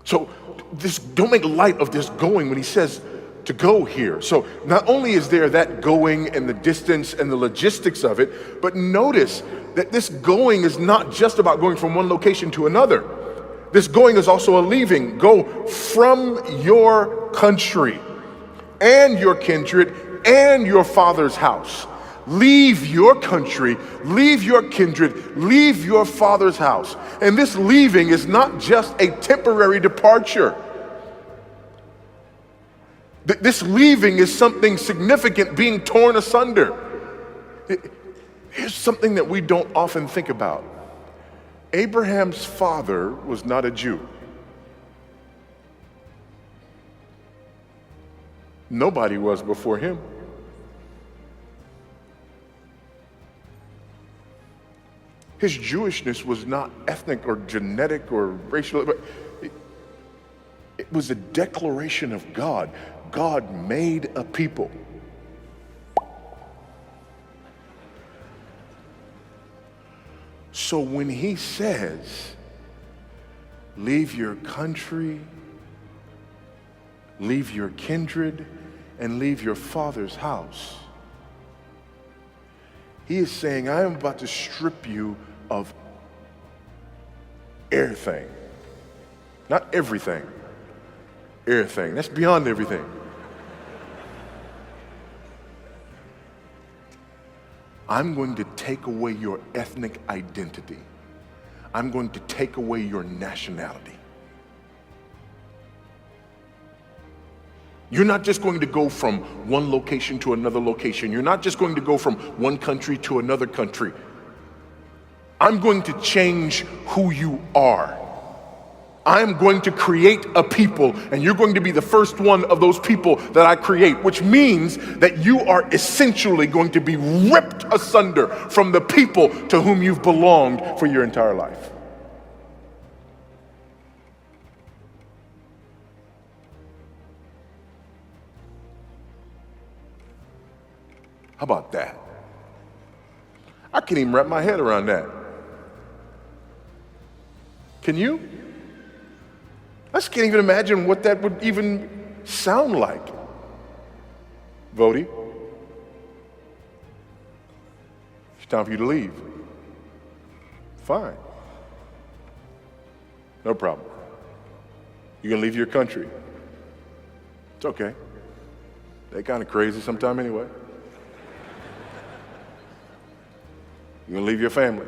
So don't make light of this going when he says to go here. So not only is there that going and the distance and the logistics of it, but notice that this going is not just about going from one location to another. This going is also a leaving. Go from your country and your kindred and your father's house. Leave your country, leave your kindred, leave your father's house. And this leaving is not just a temporary departure. This leaving is something significant, being torn asunder. Here's something that we don't often think about. Abraham's father was not a Jew. Nobody was before him. His Jewishness was not ethnic or genetic or racial, but it was a declaration of God. God made a people. So when he says, leave your country, leave your kindred, and leave your father's house, he is saying, I am about to strip you of everything. Not everything. Everything. That's beyond everything. I'm going to take away your ethnic identity. I'm going to take away your nationality. You're not just going to go from one location to another location. You're not just going to go from one country to another country. I'm going to change who you are. I'm going to create a people, and you're going to be the first one of those people that I create, which means that you are essentially going to be ripped asunder from the people to whom you've belonged for your entire life. How about that? I can't even wrap my head around that. Can you? I just can't even imagine what that would even sound like. Voddie, it's time for you to leave. Fine. No problem. You're gonna leave your country. It's okay. They're kind of crazy sometime anyway. You're gonna leave your family.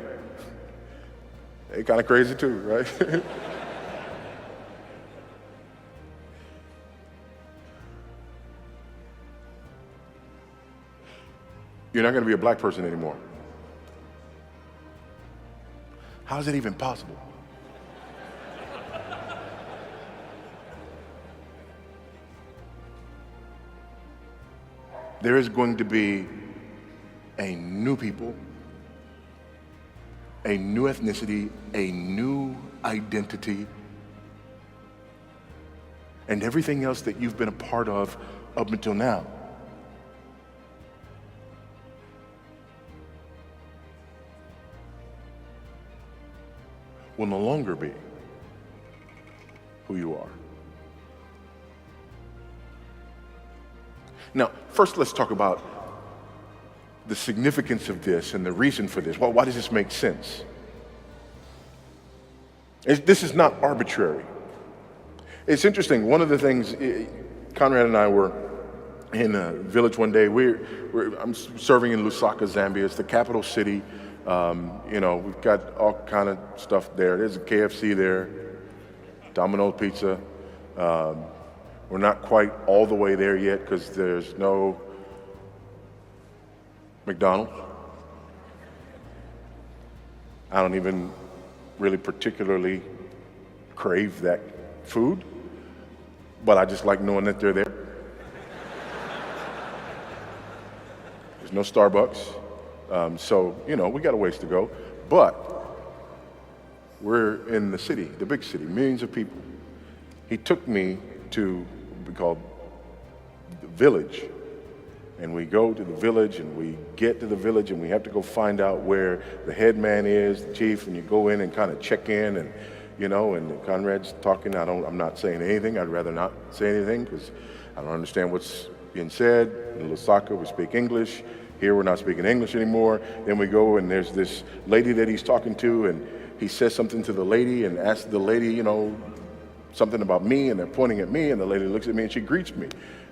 They're kind of crazy too, right? You're not going to be a black person anymore. How is it even possible? There is going to be a new people, a new ethnicity, a new identity, and everything else that you've been a part of up until now. Will no longer be who you are. Now, first let's talk about the significance of this and the reason for this. Well, why does this make sense? This is not arbitrary. It's interesting. One of the things, Conrad and I were in a village one day. I'm serving in Lusaka, Zambia. It's the capital city. We've got all kind of stuff there. There's a KFC there, Domino's Pizza. We're not quite all the way there yet because there's no McDonald's. I don't even really particularly crave that food, but I just like knowing that they're there. There's no Starbucks. So we got a ways to go, but we're in the city, the big city, millions of people. He took me to what we call the village, and we go to the village, and we get to the village, and we have to go find out where the head man is, the chief, and you go in and kind of check in, and and Conrad's talking. I'm not saying anything. I'd rather not say anything because I don't understand what's being said. In Lusaka, we speak English. Here, we're not speaking English anymore. Then we go, and there's this lady that he's talking to, and he says something to the lady and asks the lady, something about me, and they're pointing at me, and the lady looks at me, and she greets me.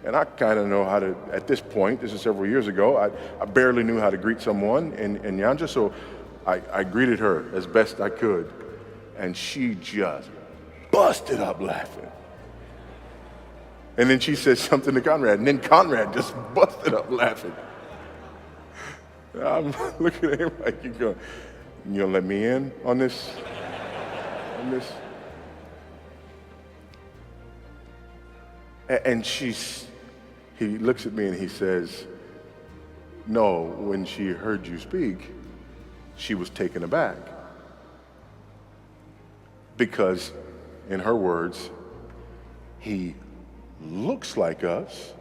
And I kind of know how to, at this point, this is several years ago, I barely knew how to greet someone in Nyanja, so I greeted her as best I could, and she just busted up laughing. And then she said something to Conrad, and then Conrad just busted up laughing. I'm looking at him like, you gonna let me in on this? And he looks at me and he says, no, when she heard you speak, she was taken aback. Because, in her words, he looks like us,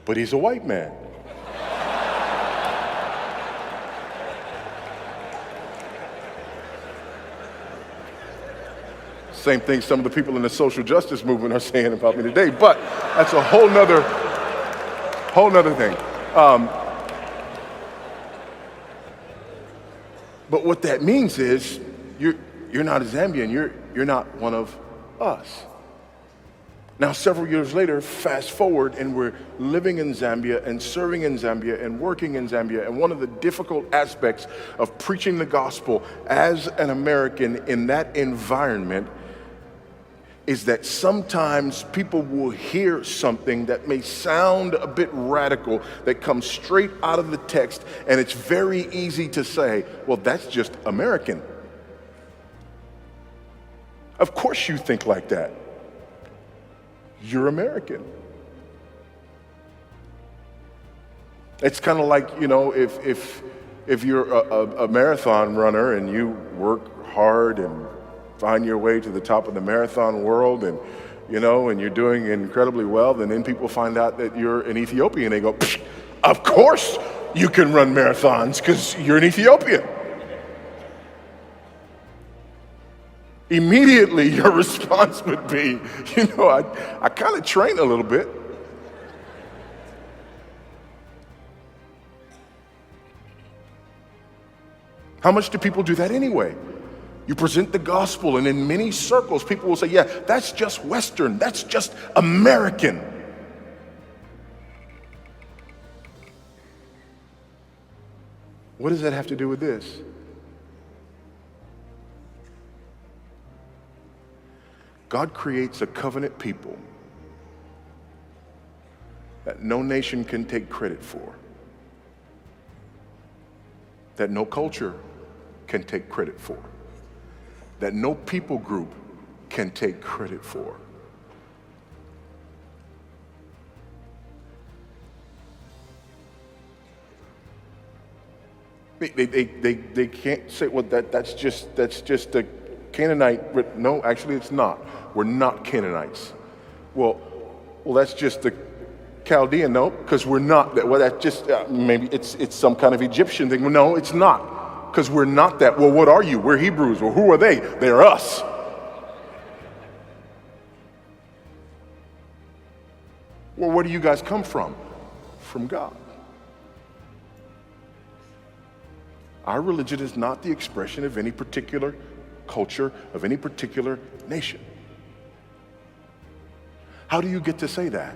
but he's a white man. Same thing some of the people in the social justice movement are saying about me today, but that's a whole nother thing. But what that means is you're not a Zambian, you're not one of us. Now, several years later, fast forward, and we're living in Zambia and serving in Zambia and working in Zambia. And one of the difficult aspects of preaching the gospel as an American in that environment is that sometimes people will hear something that may sound a bit radical that comes straight out of the text, and it's very easy to say, well, that's just American. Of course you think like that. You're American. It's kind of like, if you're a marathon runner and you work hard and find your way to the top of the marathon world and you're doing incredibly well, then people find out that you're an Ethiopian. They go, of course you can run marathons because you're an Ethiopian. Immediately your response would be, I kind of train a little bit. How much do people do that anyway? You present the gospel, and in many circles, people will say, yeah, that's just Western, that's just American. What does that have to do with this? God creates a covenant people that no nation can take credit for, that no culture can take credit for, that no people group can take credit for. They can't say, well, that's just the Canaanite. No, actually it's not. We're not Canaanites. Well, that's just the Chaldean. No, because we're not that. Well, that's just maybe it's some kind of Egyptian thing. Well, no, it's not, because we're not that. Well, what are you? We're Hebrews. Well, who are they? They're us. Well, where do you guys come from? From God. Our religion is not the expression of any particular culture, of any particular nation. How do you get to say that?